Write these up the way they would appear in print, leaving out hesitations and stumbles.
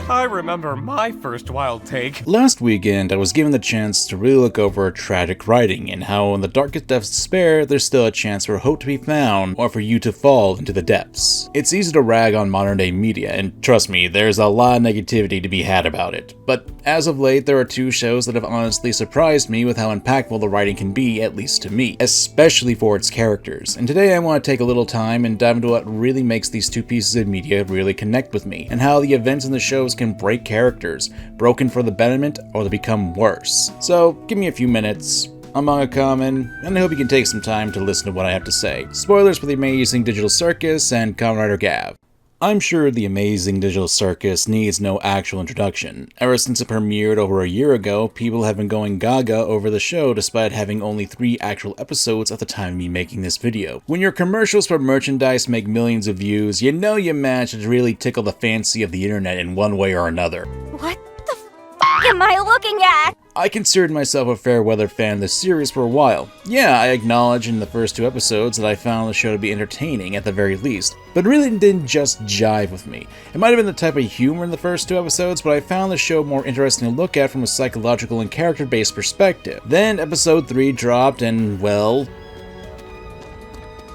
I remember my first wild take. Last weekend, I was given the chance to really look over tragic writing and how in the darkest depths of despair, there's still a chance for hope to be found or for you to fall into the depths. It's easy to rag on modern day media, and trust me, there's a lot of negativity to be had about it. But as of late, there are two shows that have honestly surprised me with how impactful the writing can be, at least to me, especially for its characters. And today I want to take a little time and dive into what really makes these two pieces of media really connect with me, and how the events in the shows can break characters, broken for the betterment or to become worse. So give me a few minutes. I'm MangaKamen, and I hope you can take some time to listen to what I have to say. Spoilers for the Amazing Digital Circus and Kamen Rider Gav. I'm sure the Amazing Digital Circus needs no actual introduction. Ever since it premiered over a year ago, people have been going gaga over the show despite having only 3 actual episodes at the time of me making this video. When your commercials for merchandise make millions of views, you know you managed to really tickle the fancy of the internet in one way or another. What the f*** am I looking at? I considered myself a fair weather fan of this series for a while. Yeah, I acknowledge in the first 2 episodes that I found the show to be entertaining at the very least, but it really didn't just jive with me. It might have been the type of humor in the first 2 episodes, but I found the show more interesting to look at from a psychological and character-based perspective. Then episode 3 dropped and, well...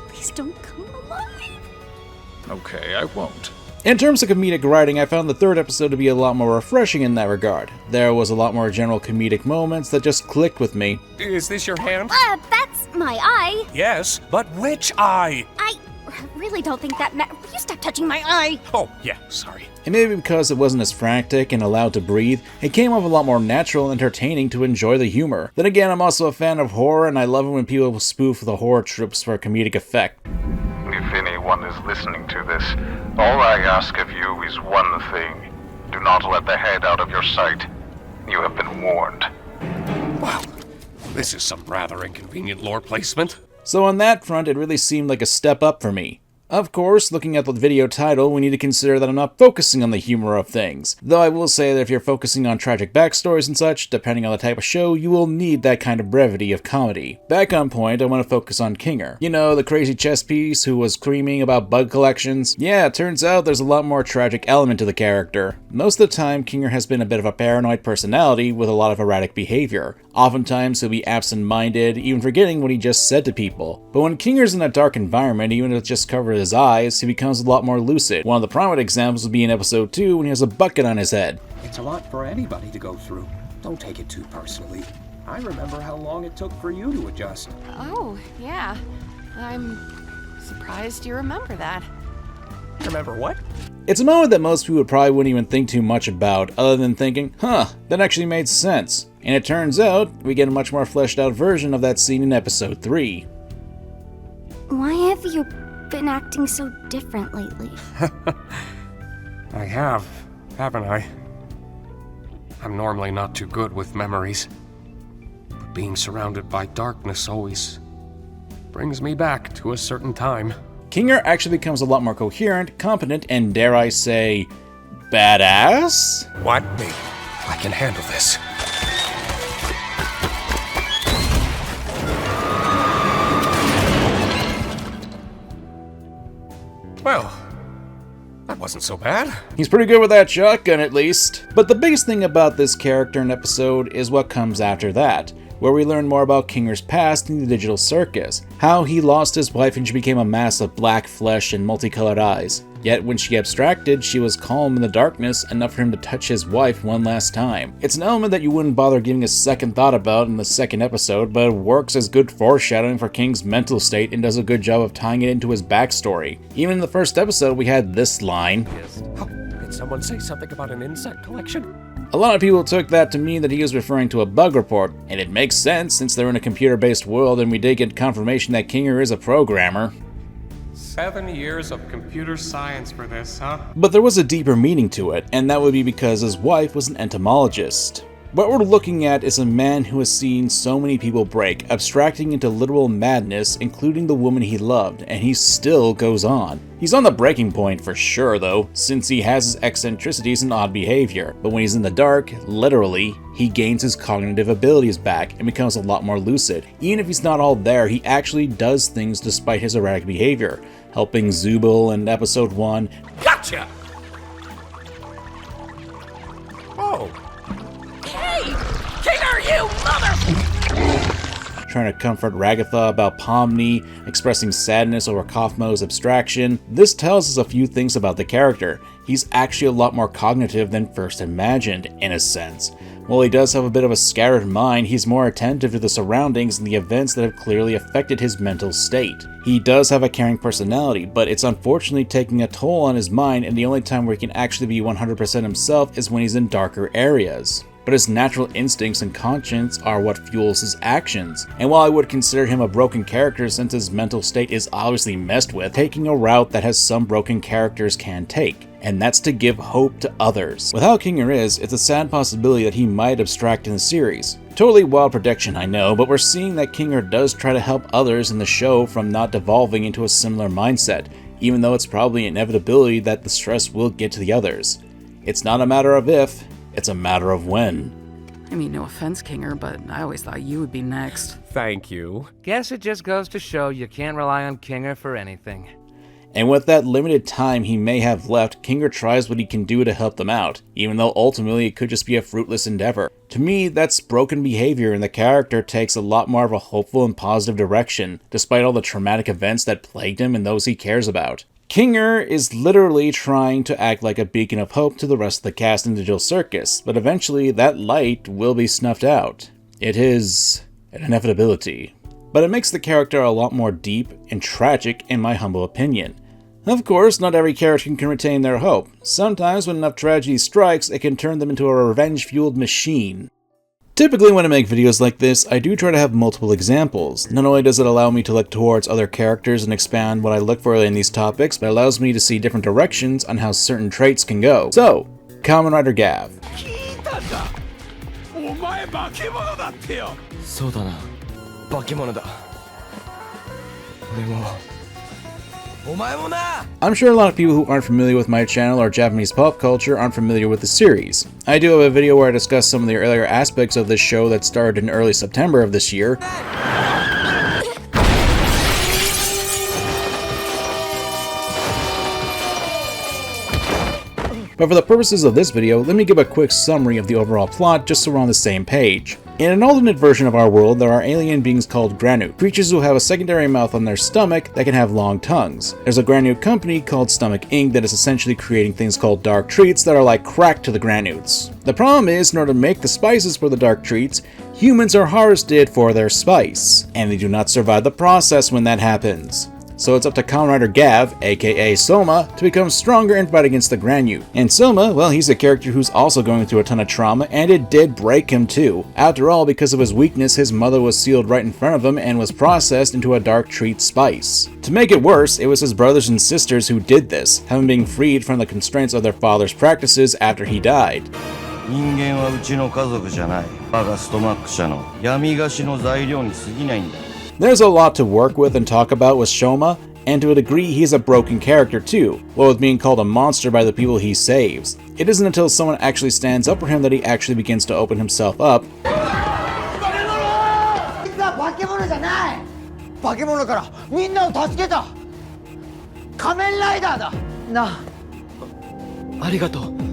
Please don't come alive. Okay, I won't. In terms of comedic writing, I found the 3rd episode to be a lot more refreshing in that regard. There was a lot more general comedic moments that just clicked with me. Is this your hand? That's my eye. Yes, but which eye? I really don't think that Will you stop touching my eye? Oh, yeah, sorry. And maybe because it wasn't as frantic and allowed to breathe, it came off a lot more natural and entertaining to enjoy the humor. Then again, I'm also a fan of horror, and I love it when people spoof the horror tropes for a comedic effect. If anyone is listening to this, all I ask of you is one thing. Do not let the head out of your sight. You have been warned. Wow, this is some rather inconvenient lore placement. So on that front, it really seemed like a step up for me. Of course, looking at the video title, we need to consider that I'm not focusing on the humor of things. Though I will say that if you're focusing on tragic backstories and such, depending on the type of show, you will need that kind of brevity of comedy. Back on point, I want to focus on Kinger. You know, the crazy chess piece who was screaming about bug collections? Yeah, it turns out there's a lot more tragic element to the character. Most of the time, Kinger has been a bit of a paranoid personality with a lot of erratic behavior. Oftentimes, he'll be absent-minded, even forgetting what he just said to people. But when Kinger's in a dark environment, even if it's just covered his eyes, he becomes a lot more lucid. One of the prominent examples would be in episode 2 when he has a bucket on his head. It's a lot for anybody to go through. Don't take it too personally. I remember how long it took for you to adjust. Oh, yeah. I'm surprised you remember that. Remember what? It's a moment that most people probably wouldn't even think too much about, other than thinking, huh, that actually made sense. And it turns out, we get a much more fleshed out version of that scene in episode 3. Why have you been acting so different lately? I have, haven't I? I'm normally not too good with memories, but being surrounded by darkness always brings me back to a certain time. Kinger actually becomes a lot more coherent, competent, and dare I say, badass? What? Me? I can handle this. Well, that wasn't so bad. He's pretty good with that shotgun, at least. But the biggest thing about this character and episode is what comes after that, where we learn more about Kinger's past in the digital circus, how he lost his wife and she became a mass of black flesh and multicolored eyes. Yet when she abstracted, she was calm in the darkness, enough for him to touch his wife one last time. It's an element that you wouldn't bother giving a second thought about in the second episode, but it works as good foreshadowing for King's mental state and does a good job of tying it into his backstory. Even in the first episode, we had this line. Oh, did someone say something about an insect collection? A lot of people took that to mean that he was referring to a bug report, and it makes sense since they're in a computer-based world and we did get confirmation that Kinger is a programmer. 7 years of computer science for this, huh? But there was a deeper meaning to it, and that would be because his wife was an entomologist. What we're looking at is a man who has seen so many people break, abstracting into literal madness, including the woman he loved, and he still goes on. He's on the breaking point for sure though, since he has his eccentricities and odd behavior, but when he's in the dark, literally, he gains his cognitive abilities back and becomes a lot more lucid. Even if he's not all there, he actually does things despite his erratic behavior, helping Zubul in episode 1. Gotcha! Trying to comfort Ragatha about Pomni, expressing sadness over Kaufmo's abstraction. This tells us a few things about the character. He's actually a lot more cognitive than first imagined, in a sense. While he does have a bit of a scattered mind, he's more attentive to the surroundings and the events that have clearly affected his mental state. He does have a caring personality, but it's unfortunately taking a toll on his mind, and the only time where he can actually be 100% himself is when he's in darker areas. But his natural instincts and conscience are what fuels his actions. And while I would consider him a broken character since his mental state is obviously messed with, taking a route that has some broken characters can take, and that's to give hope to others. With how Kinger is, it's a sad possibility that he might abstract in the series. Totally wild prediction, I know, but we're seeing that Kinger does try to help others in the show from not devolving into a similar mindset, even though it's probably an inevitability that the stress will get to the others. It's not a matter of if, it's a matter of when. I mean, no offense, Kinger, but I always thought you would be next. Thank you. Guess it just goes to show you can't rely on Kinger for anything. And with that limited time he may have left, Kinger tries what he can do to help them out, even though ultimately it could just be a fruitless endeavor. To me, that's broken behavior, and the character takes a lot more of a hopeful and positive direction, despite all the traumatic events that plagued him and those he cares about. Kinger is literally trying to act like a beacon of hope to the rest of the cast in Digital Circus, but eventually that light will be snuffed out. It is an inevitability. But it makes the character a lot more deep and tragic in my humble opinion. Of course, not every character can retain their hope. Sometimes when enough tragedy strikes, it can turn them into a revenge-fueled machine. Typically when I make videos like this, I do try to have multiple examples. Not only does it allow me to look towards other characters and expand what I look for in these topics, but it allows me to see different directions on how certain traits can go. So, Kamen Rider Gav. お前化け物だってよ。そうだな、化け物だ。俺も。 I'm sure a lot of people who aren't familiar with my channel or Japanese pop culture aren't familiar with the series. I do have a video where I discuss some of the earlier aspects of this show that started in early September of this year. But for the purposes of this video, let me give a quick summary of the overall plot just so we're on the same page. In an alternate version of our world, there are alien beings called Granu, creatures who have a secondary mouth on their stomach that can have long tongues. There's a Granu company called Stomach Inc. that is essentially creating things called dark treats that are like crack to the Granutes. The problem is, in order to make the spices for the dark treats, humans are harvested for their spice, and they do not survive the process when that happens. So it's up to Kamen Rider Gav, aka Soma, to become stronger and fight against the Granute. And Soma, well, he's a character who's also going through a ton of trauma, and it did break him too. After all, because of his weakness, his mother was sealed right in front of him and was processed into a dark treat spice. To make it worse, it was his brothers and sisters who did this, having been freed from the constraints of their father's practices after he died. 人間はうちの家族じゃない。我がストマック社の闇菓子の材料に過ぎないんだ。 There's a lot to work with and talk about with Shoma, and to a degree he's a broken character too, what with being called a monster by the people he saves. It isn't until someone actually stands up for him that he actually begins to open himself up.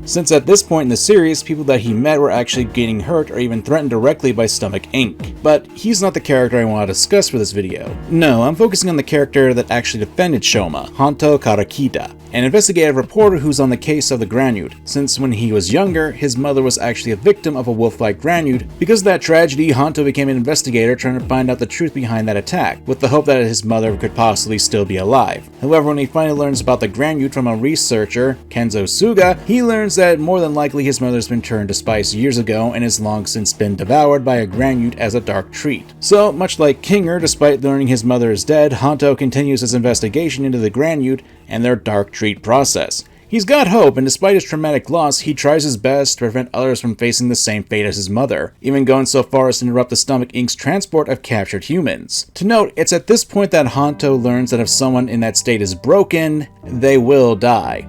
Since at this point in the series, people that he met were actually getting hurt or even threatened directly by Stomach Inc. But he's not the character I want to discuss for this video. No, I'm focusing on the character that actually defended Shoma, Honto Karakita, an investigative reporter who's on the case of the Granute, since when he was younger, his mother was actually a victim of a wolf-like Granute. Because of that tragedy, Honto became an investigator trying to find out the truth behind that attack, with the hope that his mother could possibly still be alive. However, when he finally learns about the Granute from a researcher, Kenzo Suga, he learns that more than likely his mother's been turned to spice years ago and has long since been devoured by a Granute as a dark treat. So, much like Kinger, despite learning his mother is dead, Honto continues his investigation into the Granute and their dark treat process. He's got hope, and despite his traumatic loss, he tries his best to prevent others from facing the same fate as his mother, even going so far as to interrupt the Stomach Inc.'s transport of captured humans. To note, it's at this point that Honto learns that if someone in that state is broken, they will die.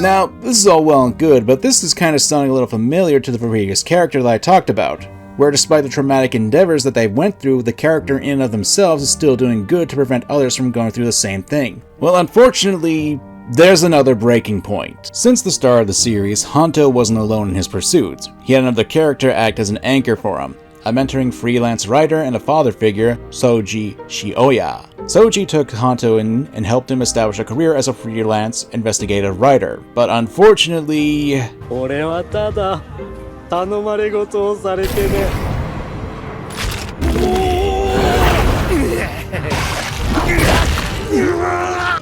Now, this is all well and good, but this is kind of sounding a little familiar to the previous character that I talked about, where despite the traumatic endeavors that they went through, the character in and of themselves is still doing good to prevent others from going through the same thing. Well, unfortunately, There's another breaking point. Since the start of the series, Hanto wasn't alone in his pursuits. He had another character act as an anchor for him, a mentoring freelance writer and a father figure, Soji Shioya. Soji took Hanto in and helped him establish a career as a freelance investigative writer, but unfortunately...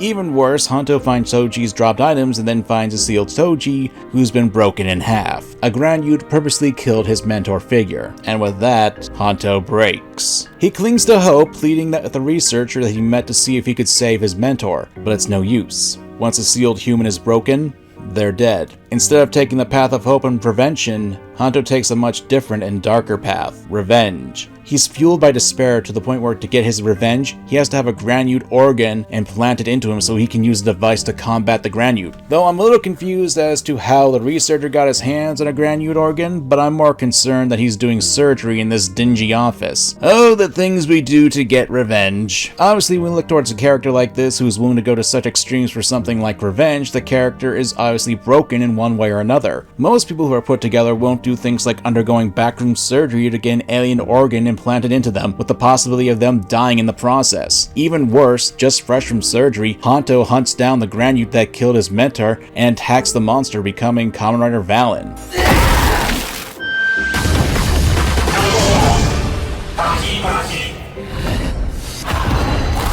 Even worse, Hanto finds Soji's dropped items and then finds a sealed Soji who's been broken in half. A Grand Youth purposely killed his mentor figure, and with that, Hanto breaks. He clings to hope, pleading with the researcher that he met to see if he could save his mentor, but it's no use. Once a sealed human is broken, they're dead. Instead of taking the path of hope and prevention, Hanto takes a much different and darker path, revenge. He's fueled by despair to the point where to get his revenge, he has to have a Grand Youth organ implanted into him so he can use the device to combat the Grand Youth. Though I'm a little confused as to how the researcher got his hands on a Grand Youth organ, but I'm more concerned that he's doing surgery in this dingy office. Oh, the things we do to get revenge. Obviously, when we look towards a character like this who's willing to go to such extremes for something like revenge, the character is obviously broken in one way or another. Most people who are put together won't do things like undergoing backroom surgery to get an alien organ implanted into them, with the possibility of them dying in the process. Even worse, just fresh from surgery, Hanto hunts down the Grand Youth that killed his mentor and attacks the monster, becoming Kamen Rider Valen.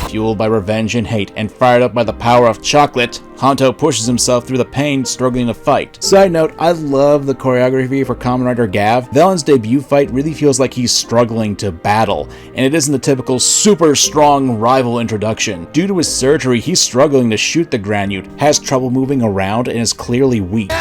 Fueled by revenge and hate, and fired up by the power of chocolate, Hanto pushes himself through the pain, struggling to fight. Side note, I love the choreography for Kamen Rider Gav. Valen's debut fight really feels like he's struggling to battle, and it isn't the typical super strong rival introduction. Due to his surgery, he's struggling to shoot the Grand Youth, has trouble moving around, and is clearly weak.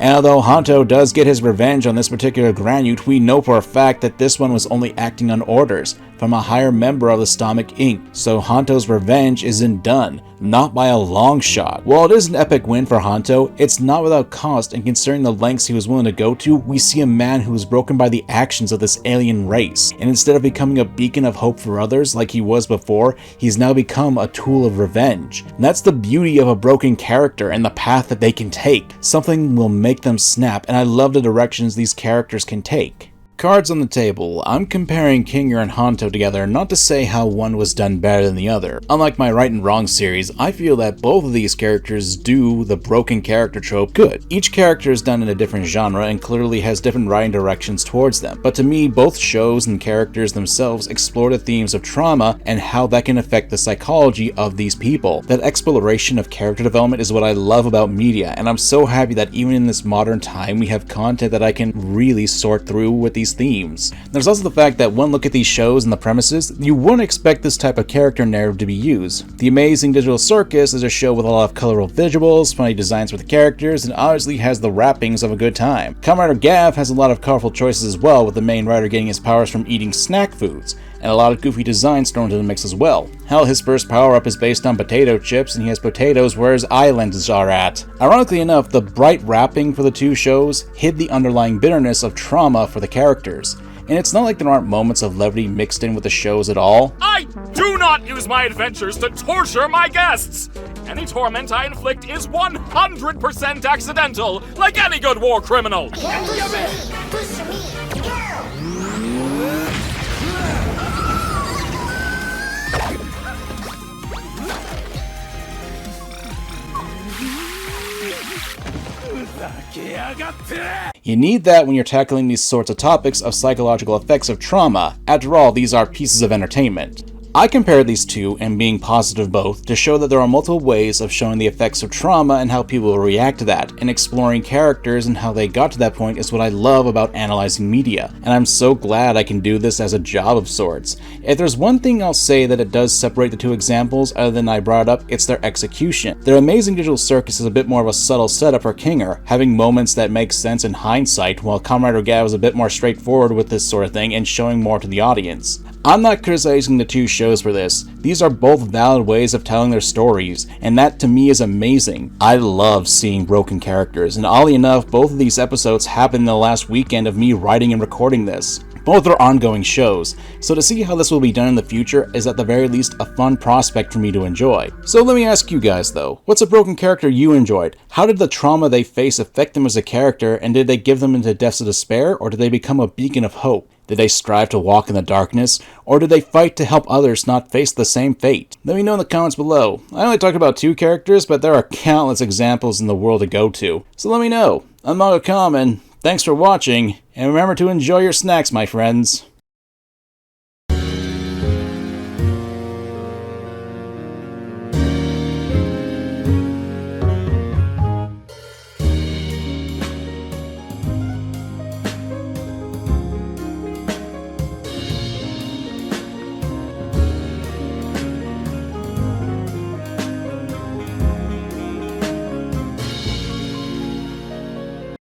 And although Hanto does get his revenge on this particular Grand Youth, we know for a fact that this one was only acting on orders from a higher member of the Stomach Inc., so Hanto's revenge isn't done, not by a long shot. While it is an epic win for Hanto, it's not without cost, and considering the lengths he was willing to go to, we see a man who is broken by the actions of this alien race, and instead of becoming a beacon of hope for others like he was before, he's now become a tool of revenge. And that's the beauty of a broken character and the path that they can take. Something will make them snap, and I love the directions these characters can take. Cards on the table. I'm comparing Kinger and Hanto together, not to say how one was done better than the other. Unlike my Right and Wrong series, I feel that both of these characters do the broken character trope good. Each character is done in a different genre and clearly has different writing directions towards them, but to me, both shows and characters themselves explore the themes of trauma and how that can affect the psychology of these people. That exploration of character development is what I love about media, and I'm so happy that even in this modern time, we have content that I can really sort through with these themes. There's also the fact that one look at these shows and the premises, you wouldn't expect this type of character narrative to be used. The Amazing Digital Circus is a show with a lot of colorful visuals, funny designs for the characters, and obviously has the wrappings of a good time. Kamen Rider Gav has a lot of colorful choices as well, with the main writer getting his powers from eating snack foods, and a lot of goofy designs thrown into the mix as well. Hell, his first power-up is based on potato chips, and he has potatoes where his eye lenses are at. Ironically enough, the bright wrapping for the two shows hid the underlying bitterness of trauma for the characters. And it's not like there aren't moments of levity mixed in with the shows at all. I do not use my adventures to torture my guests! Any torment I inflict is 100% accidental, like any good war criminal! You need that when you're tackling these sorts of topics of psychological effects of trauma. After all, these are pieces of entertainment. I compare these two, and being positive both, to show that there are multiple ways of showing the effects of trauma and how people will react to that, and exploring characters and how they got to that point is what I love about analyzing media, and I'm so glad I can do this as a job of sorts. If there's one thing I'll say that it does separate the two examples other than I brought up, it's their execution. Their Amazing Digital Circus is a bit more of a subtle setup for Kinger, having moments that make sense in hindsight, while Kamen Rider Gav is a bit more straightforward with this sort of thing and showing more to the audience. I'm not criticizing the two shows for this. These are both valid ways of telling their stories, and that to me is amazing. I love seeing broken characters, and oddly enough, both of these episodes happened in the last weekend of me writing and recording this. Both are ongoing shows, so to see how this will be done in the future is at the very least a fun prospect for me to enjoy. So let me ask you guys though, what's a broken character you enjoyed? How did the trauma they face affect them as a character, and did they give them into depths of despair, or did they become a beacon of hope? Did they strive to walk in the darkness, or did they fight to help others not face the same fate? Let me know in the comments below. I only talked about 2 characters, but there are countless examples in the world to go to. So let me know. I'm MangaKamen, thanks for watching, and remember to enjoy your snacks, my friends.